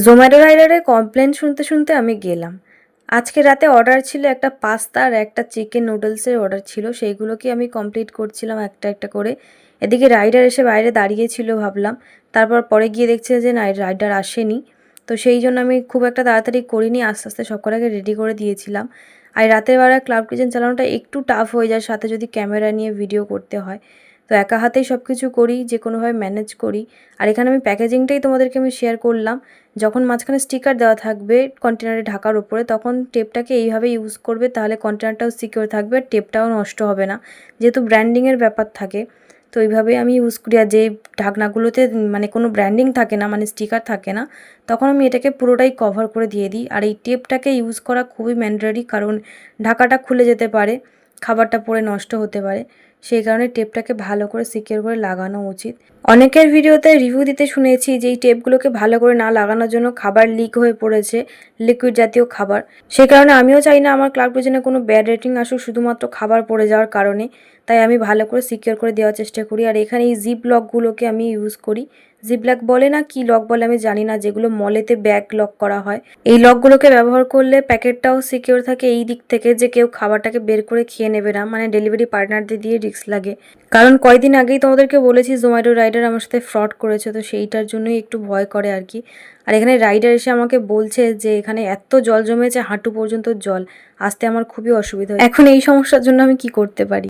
Zomato রাইডারে complain শুনতে শুনতে আমি গেলাম। আজকে রাতে অর্ডার ছিল একটা পাস্তা আর একটা চিকেন নুডলসের অর্ডার ছিল, সেইগুলোকে আমি কমপ্লিট করছিলাম একটা একটা করে। এদিকে রাইডার এসে বাইরে দাঁড়িয়েছিল ভাবলাম, তারপর পরে গিয়ে দেখছে যে না, রাইডার আসেনি। তো সেই জন্য আমি খুব একটা তাড়াতাড়ি করিনি, আস্তে আস্তে সব কটাকে রেডি করে দিয়েছিলাম। আর রাতের বেলা ক্লাউড কিচেন চালানোটা একটু টাফ হয়ে যায়, সাথে যদি ক্যামেরা নিয়ে ভিডিও করতে হয়। তো একা হাতেই সব কিছু করি, যে কোনোভাবে ম্যানেজ করি। আর এখানে আমি প্যাকেজিংটাই তোমাদেরকে আমি শেয়ার করলাম। যখন মাঝখানে স্টিকার দেওয়া থাকবে কন্টেনারে ঢাকার ওপরে, তখন টেপটাকে এইভাবে ইউজ করবে, তাহলে কন্টেনারটাও সিকিউর থাকবে আর টেপটাও নষ্ট হবে না, যেহেতু ব্র্যান্ডিংয়ের ব্যাপার থাকে। তো এইভাবেই আমি ইউজ করি। আর যে ঢাকনাগুলোতে মানে কোনো ব্র্যান্ডিং থাকে না, মানে স্টিকার থাকে না, তখন আমি এটাকে পুরোটাই কভার করে দিয়ে দিই। আর এই টেপটাকে ইউজ করা খুবই ম্যান্ডেটরি, কারণ ঢাকাটা খুলে যেতে পারে, খাবারটা পরে নষ্ট হতে পারে। সেই কারণে টেপটাকে ভালো করে সিকিউর করে লাগানো উচিত। অনেকের ভিডিওতে রিভিউ দিতে শুনেছি যে এই টেপগুলোকে ভালো করে না লাগানোর জন্য খাবার লিক হয়ে পড়েছে, লিকুইড জাতীয় খাবার। সেই কারণে আমিও চাই না আমার ক্লাউড কিচেনে কোনো ব্যাড রেটিং আসুক শুধুমাত্র খাবার পড়ে যাওয়ার কারণে। তাই আমি ভালো করে সিকিউর করে দেওয়ার চেষ্টা করি। আর এখানে এই জিপ লকগুলোকে আমি ইউজ করি। জিপ লক বলে না কি লক বলে আমি জানি না, যেগুলো মলেতে ব্যাগ লক করা হয়। এই লকগুলোকে ব্যবহার করলে প্যাকেটটাও সিকিউর থাকে এই দিক থেকে যে কেউ খাবারটাকে বের করে খেয়ে নেবে না, মানে ডেলিভারি পার্টনারদের দিয়ে রিস্ক লাগে। কারণ কয়দিন আগেই তোমাদেরকে বলেছি জোম্যাটো রাইডার আমার সাথে ফ্রড করেছে, তো সেইটার জন্যই একটু ভয় করে আর কি। আর এখানে রাইডার এসে আমাকে বলছে যে এখানে এত জল জমেছে, হাঁটু পর্যন্ত জল, আসতে আমার খুবই অসুবিধা হয়। এখন এই সমস্যার জন্য আমি কি করতে পারি?